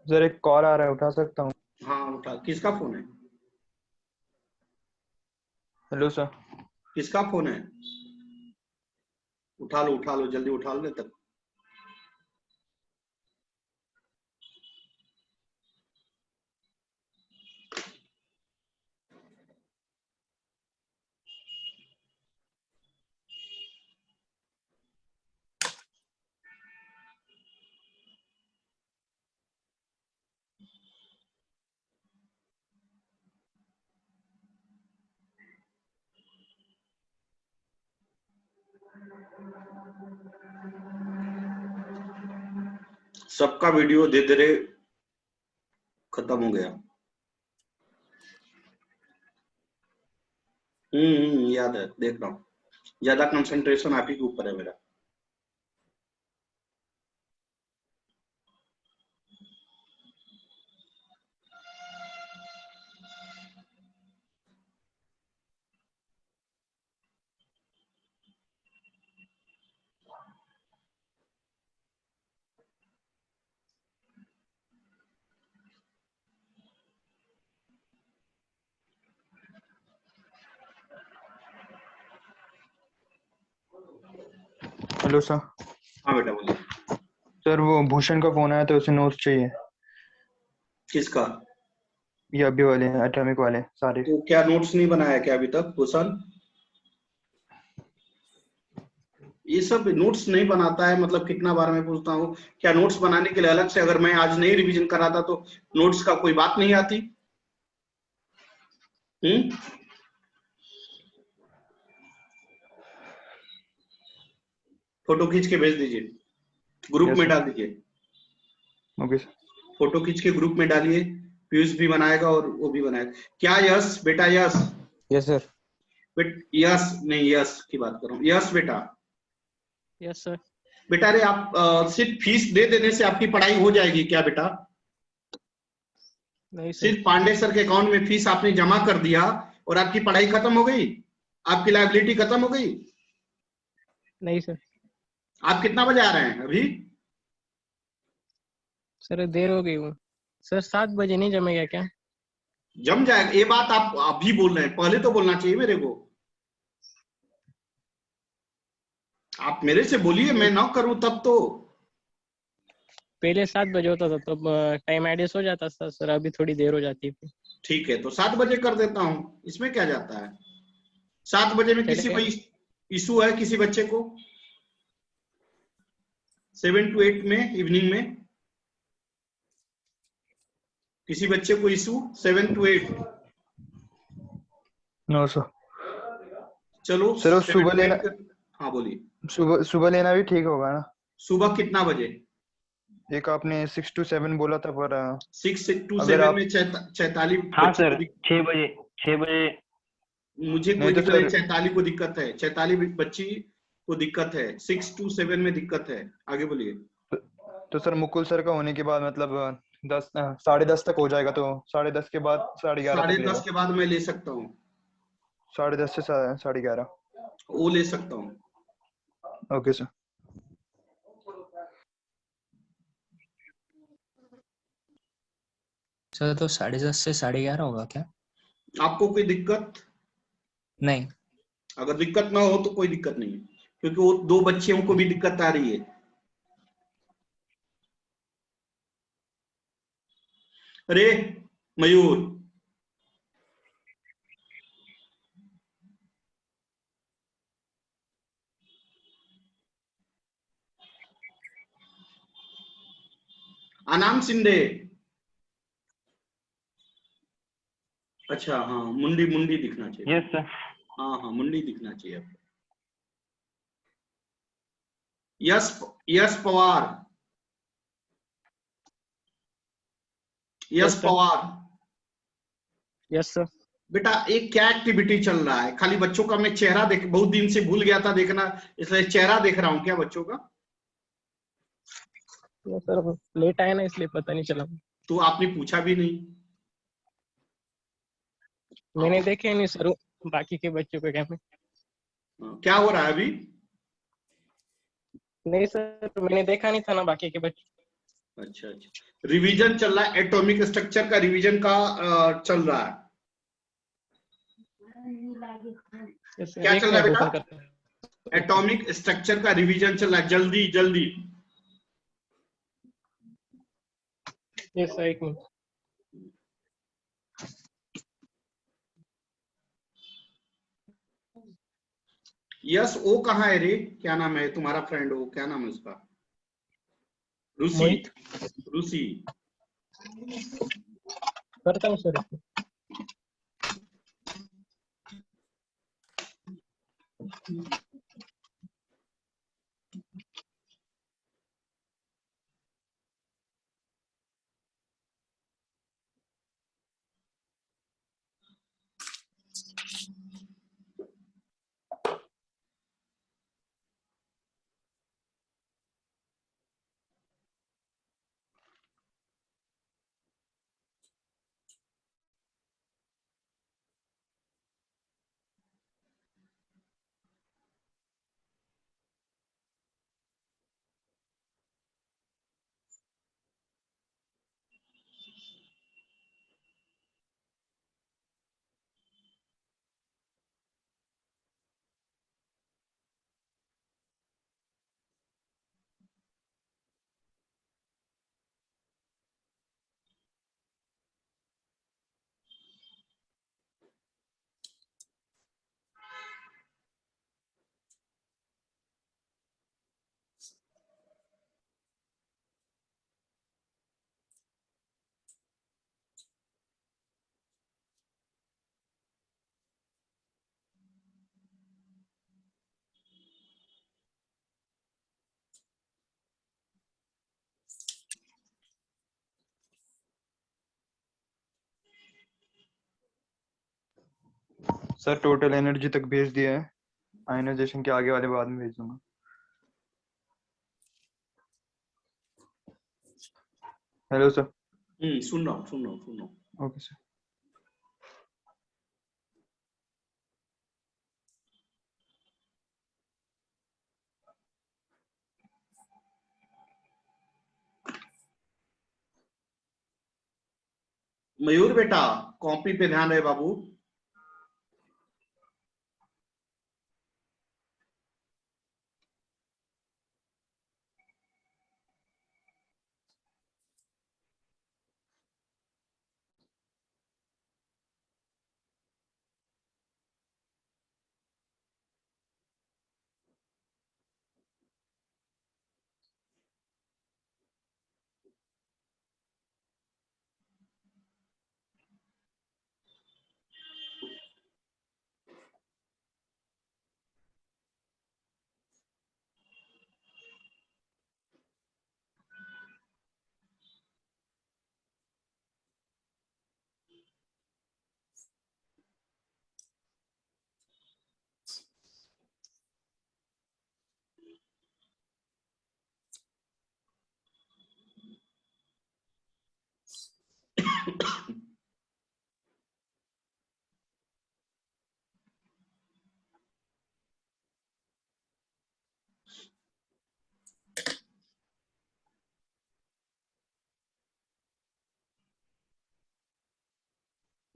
Sir एक call आ रहा है, उठा सकता हूँ? हाँ उठा। किसका फोन है? Hello sir. किसका फोन है? उठा लो जल्दी उठा लो तब। सबका वीडियो धीरे धीरे खत्म हो गया। याद है, देख रहा हूँ। ज्यादा कंसंट्रेशन आप ही के ऊपर है मेरा। Hello sir. हाँ बेटा बोलिए। सर वो भूषण का फोन आया तो उसे नोट्स चाहिए। किसका? ये अभी वाले हैं, एटॉमिक वाले सारे। तो क्या नोट्स नहीं बनाया क्या अभी तक भूषण? ये सब नोट्स नहीं बनाता है मतलब कितना बार मैं पूछता हूँ। क्या नोट्स बनाने के लिए अलग से, अगर मैं आज नहीं रिवीजन कराता तो नोट्स का कोई बात नहीं आती? हम्म। फोटो खींच के भेज दीजिए, ग्रुप यस में सर। डाल दीजिए। Okay sir. फोटो खींच के ग्रुप में डालिए। पीयूष भी बनाएगा और वो भी बनाएगा। क्या यश बेटा? यश यस सर। यश नहीं, यश की बात कर रहा हूँ। यश बेटा, यस सर। बेटा अरे आप सिर्फ फीस दे देने से आपकी पढ़ाई हो जाएगी क्या बेटा? नहीं सर। सिर्फ पांडे सर के अकाउंट में फीस आपने जमा कर दिया और आपकी पढ़ाई खत्म हो गई? आपकी लाइबिलिटी खत्म हो गई? नहीं सर। आप कितना बजे आ रहे हैं अभी? सर देर हो गई वो। सर 7 बजे नहीं जमेगा क्या? जम जाएगा। ये बात आप अभी बोल रहे हैं, पहले तो बोलना चाहिए मेरे को। आप मेरे से बोलिए, मैं ना करूं तब तो। पहले 7 बजे होता था तब टाइम एडजस्ट हो जाता था सर, अभी थोड़ी देर हो जाती है। ठीक है तो 7 बजे कर देता हूं, इसमें क्या जाता है। 7 बजे में किसी चलेगा। कोई इशू है किसी बच्चे को? 7 to 8 में इवनिंग में किसी बच्चे को इशू 7 to 8? No sir. चलो सर वो 7 सुबह to लेना, 8 कर। हाँ बोलिए। सुबह सुबह लेना भी ठीक होगा ना? सुबह कितना बजे? एक आपने 6 to 7 बोला था पर 6 to अगर 7 आप, में 46 हाँ बच्चे को सर, 6 बजे 6 बजे। मुझे नहीं कोई तो दिक्कत नहीं, सर, 46 को दिक्कत है, 46 बच्ची को दिक्कत है, 6 to 7 में दिक्कत है। आगे बोलिए। तो सर मुकुल सर का होने के बाद मतलब 10 साढ़े 10 तक हो जाएगा, तो 10:30 के बाद 11:30 साढ़े तक ले दस लो। के बाद मैं ले सकता हूँ। 10:30 से 11:30। वो ले सकता हूँ। Okay sir. सर तो 10:30 से 11:30 होगा क्या? आपको कोई दिक्कत? नहीं। अगर दिक्कत ना हो तो कोई दिक्कत नहीं है, क्योंकि वो 2 बच्चियों को भी दिक्कत आ रही है। अरे मयूर, अनाम शिंदे। अच्छा हाँ, मुंडी मुंडी दिखना चाहिए। Yes sir. हाँ हाँ, मुंडी दिखना चाहिए आपको। Yash Yash Pawar, Yash yes sir. Pawar. Yes sir. बेटा एक क्या एक्टिविटी चल रहा है? खाली बच्चों का मैं चेहरा देख, बहुत दिन से भूल गया था देखना, इसलिए चेहरा देख रहा हूँ क्या बच्चों का? यस सर, लेट आया ना इसलिए पता नहीं चला। तो आपने पूछा भी नहीं। मैंने देखे नहीं सर बाकी के बच्चों को क्या में। क्या हो रहा है अभी? नहीं सर, मैंने देखा नहीं था ना बाकी के बच्चे। अच्छा अच्छा, रिवीजन चल रहा है, एटॉमिक स्ट्रक्चर का रिवीजन का चल रहा है। क्या एक चल रहा है मिनट बेटा? ओपन करते हैं। एटॉमिक स्ट्रक्चर का रिवीजन चल रहा है, जल्दी जल्दी। यस एक मिनट। यस, वो कहाँ है रे? क्या नाम है तुम्हारा फ्रेंड, वो क्या नाम है उसका? रूसी। मोहित रूसी। करता हूँ सर। सर टोटल एनर्जी तक भेज दिया है, आयनाइजेशन के आगे वाले बाद में भेज दूंगा। Hello sir. सुन रहा हूँ सुन रहा हूँ सुन रहा हूँ। Okay sir. मयूर बेटा, कॉपी पे ध्यान रहे बाबू।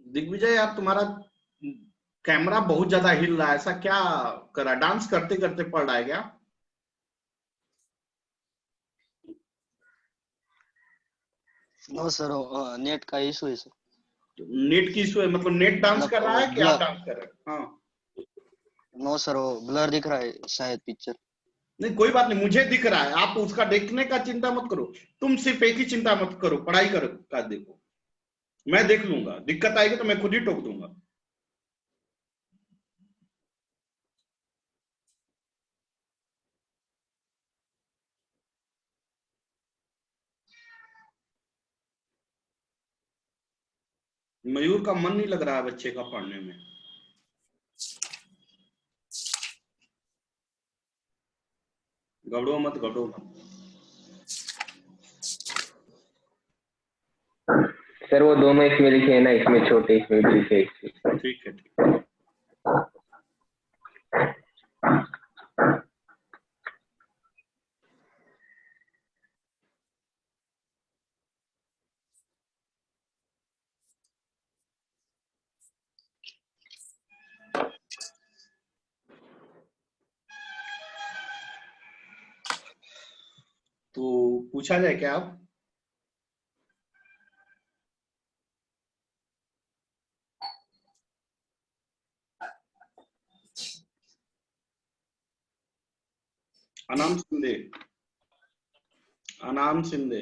दिग्विजय यार, तुम्हारा कैमरा बहुत ज्यादा हिल रहा है, ऐसा क्या करा? डांस करते करते पड़ रहा है क्या? नो सर, नेट का इशू है सर। नेट की इशू है मतलब नेट डांस मतलब कर रहा है कि आप ब्लर, डांस कर रहे हैं? हाँ। नो सर, वो ब्लर दिख रहा है शायद पिक्चर। नहीं कोई बात नहीं, मुझे दिख रहा है, आप उसका देखने का चिंता मत करो। तुम सिर्फ एक ही चिंता मत करो, पढ़ाई करो का देखो। मैं देख लूंगा, दिक्कत आएगी तो मैं खुद ही टोक दूंगा। मयूर का मन नहीं लग रहा है बच्चे का पढ़ने में। घबरो मत घबरो मत। सर वो दोनों इसमें लिखे हैं ना, इसमें छोटे इसमें भी लिखे हैं। ठीक है ठीक है। तो पूछा जाए क्या आप? अनाम शिंदे, अनाम शिंदे,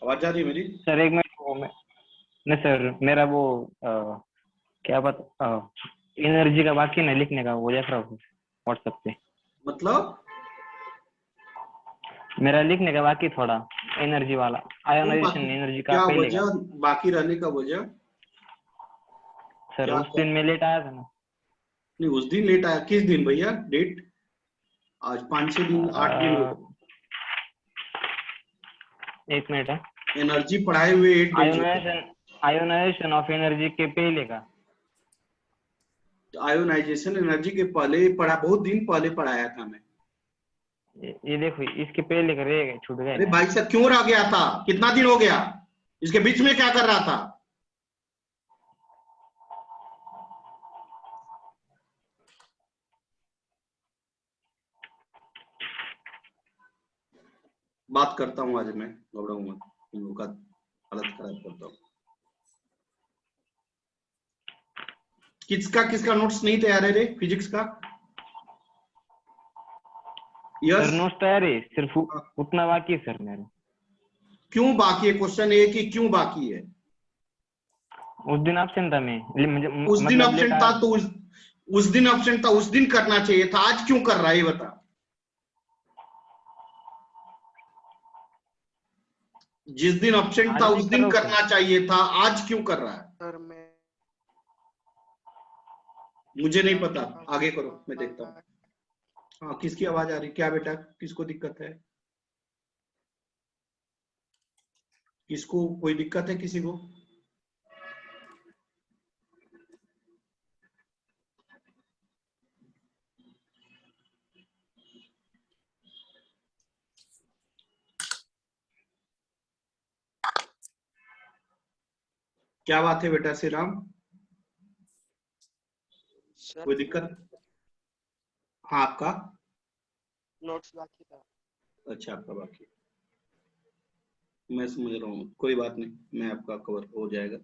आवाज आ रही है मेरी? सर एक मिनट नहीं सर, मेरा वो क्या बता, एनर्जी का बाकी नहीं लिखने का, वो देख रहा हूँ व्हाट्सएप पे। मतलब मेरा लिखने का बाकी थोड़ा, एनर्जी वाला, आयोनाइजेशन एनर्जी का क्या पहले का। वजह बाकी रहने का वजह? सर क्या उस दिन मैं लेट आया था ना। नहीं, उस दिन लेट आया? किस दिन भैया? डेट? आज 5-6 दिन 8 दिन हो गए। एक मिनट है। एनर्जी पढ़ाए हुए 8 डेज हो गए। आयोनाइजेशन ऑफ एनर्जी के पहले का। आयोनाइजेशन एनर्जी के पहले पढ़ा, बहुत दिन पहले पढ़ाया था मैं। ये देखो, इसके पहले का रह गए, छूट गए अरे ना। भाई साहब क्यों रह गया था? कितना दिन हो गया? इसके बीच में क्या कर रहा था? बात करता हूँ आज मैं, घबराऊंगा, इन लोगों का हालत खराब करता हूँ। किसका किसका नोट्स नहीं तैयार है रे फिजिक्स का? Sir yes. नोट्स तैयार है, सिर्फ उतना बाकी है सर मेरा। क्यों बाकी है? क्वेश्चन ये कि क्यों बाकी है? उस दिन एब्सेंट था मैं, मुझे उस दिन मतलब लेट एब्सेंट आया था तो उस दिन एब्सेंट था, उस दिन करना चाहिए था, आज क्यों कर रहा है ये बता। जिस दिन एब्सेंट आज था नहीं उस कर रहा दिन हूँ सर। करना चाहिए था, आज क्यों कर रहा है? सर मैं मुझे नहीं पता, आगे करो, मैं देखता हूँ। हाँ, किसकी आवाज आ रही? क्या बेटा, किसको दिक्कत है? किसको कोई दिक्कत है किसी को? क्या बात है बेटा श्री राम? सर कोई दिक्कत? हाँ, आपका? नोट्स बाकी था। अच्छा, आपका बाकी। मैं समझ रहा हूँ, कोई बात नहीं, मैं आपका कवर हो जाएगा।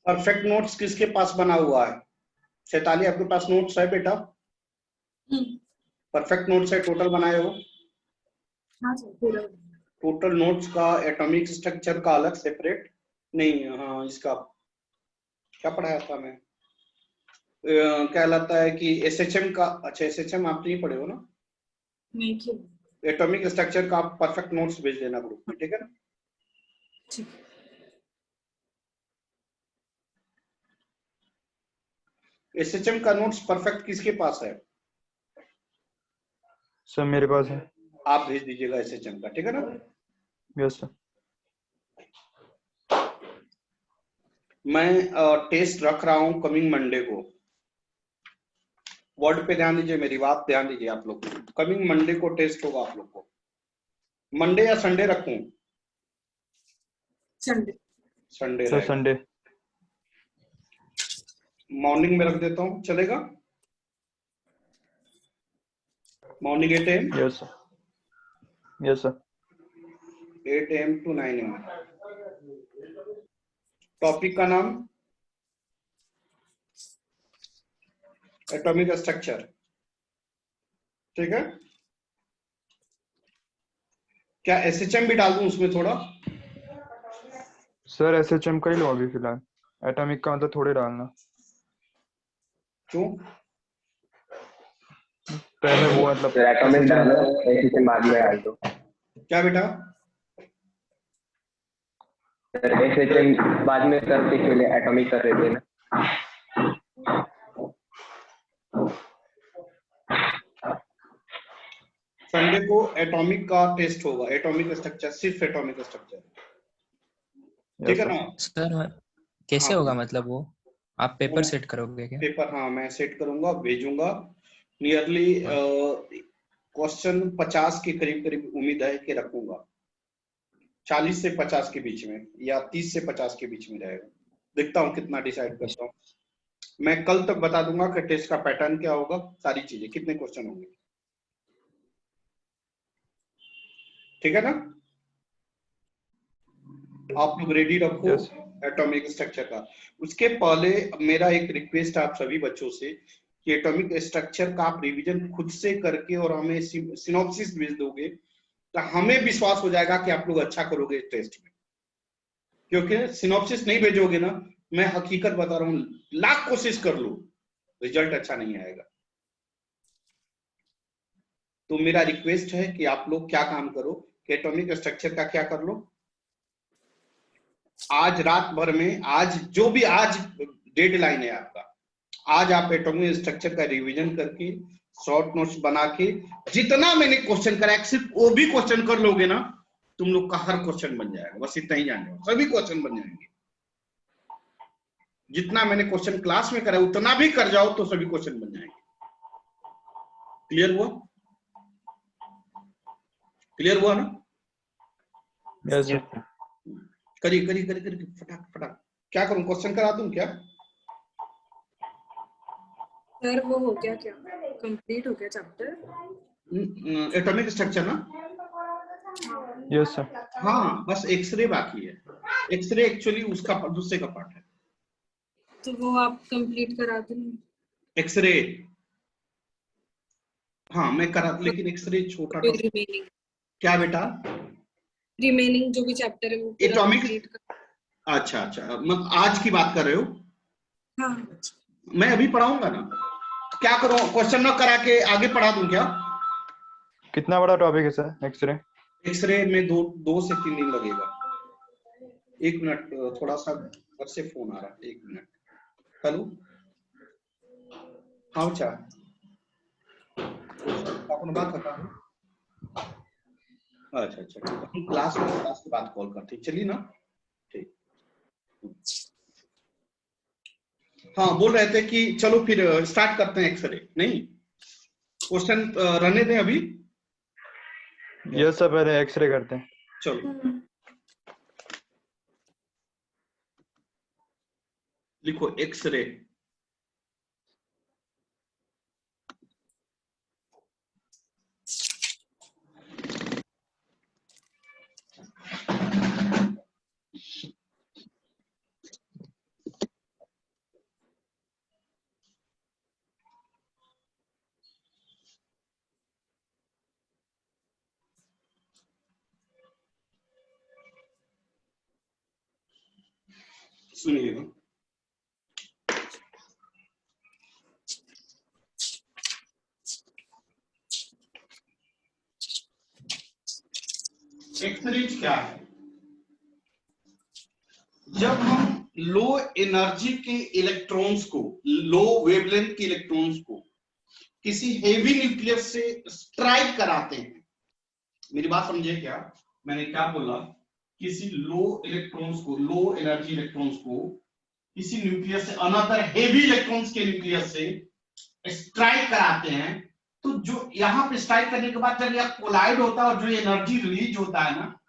परफेक्ट नोट्स किसके पास बना हुआ है? शैताली, आपके पास नोट्स है बेटा? परफेक्ट नोट्स है, टोटल बनाए हो? हाँ सर, पूरा। टोटल नोट्स का एटॉमिक स्ट्रक्चर का अलग सेपरेट नहीं, हाँ इसका क्या पढ़ाया था मैं, क्या लगता है कि एसएचएम का, अच्छा एसएचएम आप नहीं पढ़े हो ना? नहीं किया। एटॉमिक स्ट्रक्चर का आप परफेक्ट नोट्स भेज देना ग्रुप में, ठीक है ना? ठीक। एसएचएम का नोट्स परफेक्ट किसके पास है? सर मेरे पास है। आप भेज दीजिएगा एसएचएम का, ठीक है ना? Yes sir. मैं टेस्ट रख रहा हूं कमिंग मंडे को। वर्ड पे ध्यान दीजिए, मेरी बात ध्यान दीजिए आप लोग। कमिंग मंडे को टेस्ट होगा आप लोग को। मंडे या संडे रखूं? Sunday. Sunday sir Sunday. Morning में रख देता हूं, चलेगा? Morning 8 AM? Yes sir. Yes sir. 8 AM to 9 AM। Topic का नाम एटॉमिक स्ट्रक्चर, ठीक है? क्या एसएचएम भी डाल दूं उसमें थोड़ा? सर एसएचएम का ही लो अभी फिलहाल, एटॉमिक का मतलब थोड़े डालना। क्यों? पहले वो मतलब फिर एटॉमिक डालो, एसएचएम बाद में डाल दो। क्या बेटा? एसएचएम बाद में करते, पहले एटॉमिक कर रहे थे ना। संडे को एटॉमिक का टेस्ट होगा, एटॉमिक स्ट्रक्चर, सिर्फ एटॉमिक स्ट्रक्चर, ठीक है ना? सर कैसे हाँ। होगा मतलब वो आप पेपर सेट करोगे क्या? पेपर, हाँ मैं सेट करूंगा, भेजूंगा। नियरली क्वेश्चन 50 के करीब करीब उम्मीद है कि रखूंगा, 40 से 50 के बीच में या 30 से 50 के बीच में रहेगा। देखता हूँ कितना डिसाइड करता हूँ। मैं कल तक बता दूंगा कि टेस्ट का पैटर्न क्या होगा, सारी चीजें, कितने क्वेश्चन होंगे, ठीक है ना? आप लोग रेडी रखो Yes. एटॉमिक स्ट्रक्चर का। उसके पहले मेरा एक रिक्वेस्ट आप सभी बच्चों से कि एटॉमिक स्ट्रक्चर का आप रिवीजन खुद से करके और हमें सिनॉप्सिस भेज दोगे तो हमें विश्वास हो जाएगा कि आप लोग अच्छा करोगे टेस्ट में। क्योंकि सिनॉप्सिस नहीं भेजोगे ना, मैं हकीकत बता रहा हूँ, लाख कोशिश कर लो, रिजल्ट अच्छा नहीं आएगा। तो मेरा रिक्वेस्ट है कि आप लोग क्या काम करो कि एटॉमिक स्ट्रक्चर का क्या कर लो, आज रात भर में, आज जो भी आज डेडलाइन है आपका, आज आप एटॉमिक स्ट्रक्चर का रिवीजन करके शॉर्ट नोट्स बना के जितना मैंने क्वेश्चन कराया सिर्फ वो भी क्वेश्चन कर लोगे ना, तुम लोग का हर क्वेश्चन बन जाएगा। बस इतना ही जानना हो, सभी क्वेश्चन बन जाएंगे। जितना मैंने क्वेश्चन क्लास में कराया उतना भी कर जाओ तो सभी क्वेश्चन बन जाएंगे। क्लियर हुआ? क्लियर हुआ ना? Yes sir. करिए करिए करिए करिए, फटाक फटाक। क्या करूं, क्वेश्चन करा दूं क्या? सर वो हो गया क्या, कंप्लीट हो गया चैप्टर? एटॉमिक स्ट्रक्चर ना? Yes sir. हाँ, बस एक्सरे बाकी है। एक्सरे एक्चुअली उसका दूसरे का पार्ट है। तो वो आप कंप्लीट करा देंगे? एक्सरे, हाँ मैं करा, लेकिन एक्सरे छोटा था। रिमेनिंग क्या बेटा? रिमेनिंग जो भी चैप्टर है वो पूरा एटॉमिक, complete कर। अच्छा अच्छा, मतलब आज की बात कर रहे हो? हाँ मैं अभी पढ़ाऊंगा ना, तो क्या करूं, क्वेश्चन न करा के आगे पढ़ा दूं क्या? कितना बड़ा टॉपिक है सर एक्सरे? एक्सरे में 2 से 3 दिन लगेगा। 1 मिनट, थोड़ा सा घर से फोन आ रहा है, 1 मिनट। हेलो, हाँ बच्चा, आपने बात करता हूँ। अच्छा अच्छा, ठीक है, हम क्लास के बाद कॉल करते हैं, चलिए ना? ठीक। हाँ, बोल रहे थे कि चलो फिर स्टार्ट करते हैं एक्सरे। नहीं, क्वेश्चन रहने दें अभी। यस सर, पहले एक्सरे करते हैं। चलो लिखो एक्सरे। सुनिएगा, एक्सरे क्या है? जब हम लो एनर्जी के इलेक्ट्रॉन्स को, लो वेवलेंथ के इलेक्ट्रॉन्स को किसी हेवी न्यूक्लियस से स्ट्राइक कराते हैं, मेरी बात समझे क्या? मैंने क्या बोला? किसी लो इलेक्ट्रॉन्स को, लो एनर्जी इलेक्ट्रॉन्स को किसी न्यूक्लियस से, अनदर हेवी इलेक्ट्रॉन्स के न्यूक्लियस से स्ट्राइक कराते हैं, तो जो यहाँ पे स्ट्राइक करने के बाद जब यह कोलाइड होता है और जो एनर्जी रिलीज होता है ना,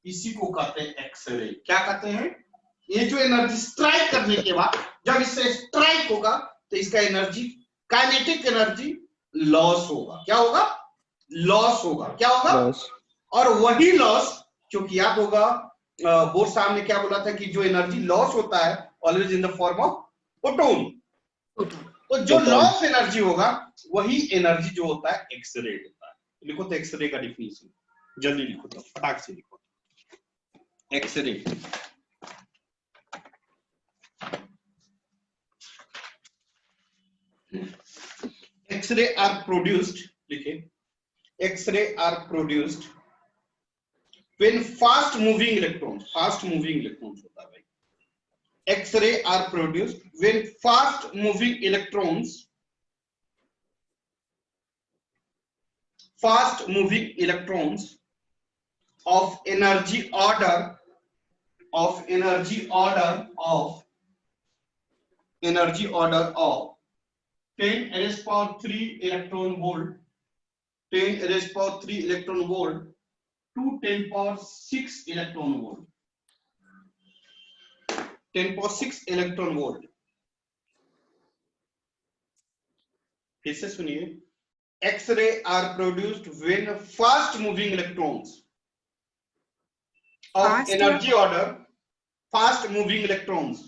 इसी को कहते हैं एक्सरे। क्या कहते हैं? ये जो एनर्जी स्ट्राइक करने के बाद जब इससे स्ट्राइक होगा तो इसका एनर्जी, काइनेटिक एनर्जी लॉस होगा। क्या होगा? लॉस होगा। क्या होगा? और वही लॉस, क्योंकि याद होगा बोर्ड साहब ने क्या बोला था कि जो एनर्जी लॉस होता है always in the form of photon, तो जो लॉस एनर्जी होगा वही एनर्जी जो होता है एक्सरे होता है। लिखो तो एक्सरे का डिफिनेशन, जल्दी लिखो तो, फटाक से लिखो। एक्सरे, X-ray are produced, लिखे, X-ray are produced when fast moving electrons होता है भाई। X-ray are produced when fast moving electrons of energy order of 10 raised power 3 electron volt, 10 raised power 3 electron volt to 10 power 6 electron volt, 10 power 6 electron volt। फिर से सुनिए, X-ray are produced when fast moving electrons of energy order, fast moving electrons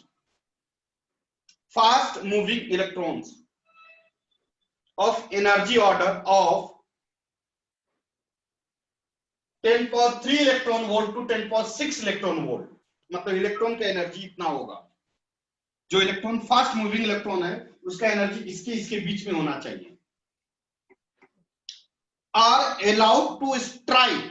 of energy order of 10 power 3 electron volt to 10 power 6 electron volt। मतलब electron का energy इतना होगा, जो electron fast moving electron है उसका एनर्जी इसके बीच में होना चाहिए। are allowed to strike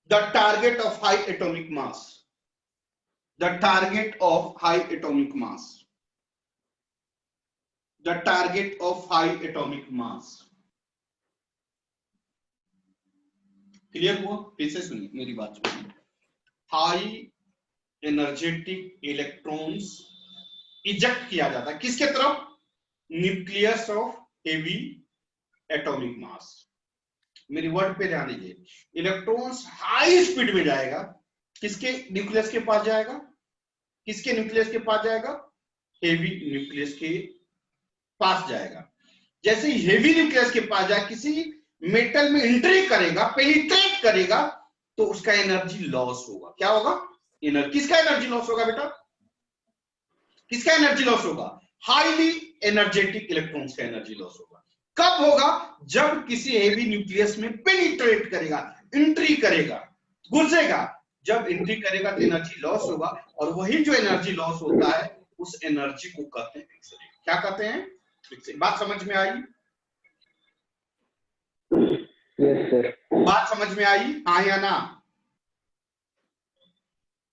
the target of high atomic mass, clear हुआ? फिर से सुनिए मेरी बात सुनिए। हाई एनर्जेटिक इलेक्ट्रॉन्स इजेक्ट किया जाता है किसके तरफ? Nucleus of heavy atomic mass. मेरी वर्ड पे ध्यान दीजिए, इलेक्ट्रॉन्स हाई स्पीड में जाएगा, किसके न्यूक्लियस के पास जाएगा? किसके न्यूक्लियस के पास जाएगा? हेवी न्यूक्लियस के पास जाएगा। जैसे ही हेवी न्यूक्लियस के पास जाए, किसी मेटल में एंट्री करेगा, पेनिट्रेट करेगा, तो उसका एनर्जी लॉस होगा। क्या होगा? किसका एनर्जी लॉस होगा बेटा? किसका एनर्जी लॉस होगा? हाईली एनर्जेटिक इलेक्ट्रॉन्स का एनर्जी लॉस होगा। कब होगा? जब किसी हेवी न्यूक्लियस में पेनिट्रेट करेगा, एंट्री करेगा, घुसेगा। जब एंट्री करेगा तो एनर्जी लॉस होगा, और वही जो एनर्जी लॉस होता है उस एनर्जी को कहते हैं एक्सरे। क्या कहते हैं? बात समझ में आई? Yes sir. बात समझ में आई, हाँ या ना?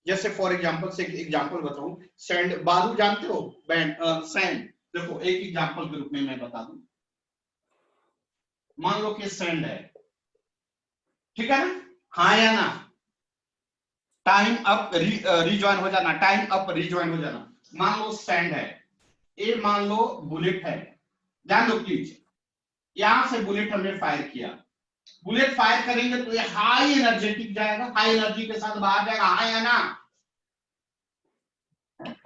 जैसे फॉर एग्जांपल से एग्जांपल बताऊं, सैंड, बालू जानते हो? सैंड, देखो एक एग्जांपल के रूप में मैं बता दूं। मान लो कि सैंड है, ठीक है ना? हाँ या ना? टाइम अप रिजॉइन हो जाना, टाइम अप रिजॉइन हो जाना। मान लो सैंड है, ये मान लो बुलेट है। ध्यान दो प्लीज, यहां से बुलेट हमने फायर किया, बुलेट फायर करेंगे तो ये हाई एनर्जेटिक जाएगा, हाई एनर्जी के साथ बाहर जाएगा, हाँ या ना?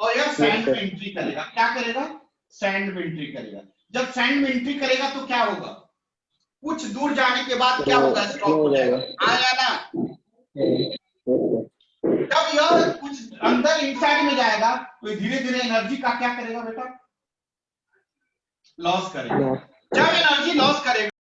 और यह सैंड में एंट्री करेगा। क्या करेगा? सैंड में एंट्री करेगा। जब सैंड में एंट्री करेगा तो क्या होगा? कुछ दूर जाने के बाद क्या होगा? स्टॉप हो जाएगा, हाँ या ना? जब यह कुछ अंदर इनसाइड में जाएगा तो धीरे धीरे एनर्जी का क्या करेगा बेटा? लॉस करेगा, जब एनर्जी लॉस करेगा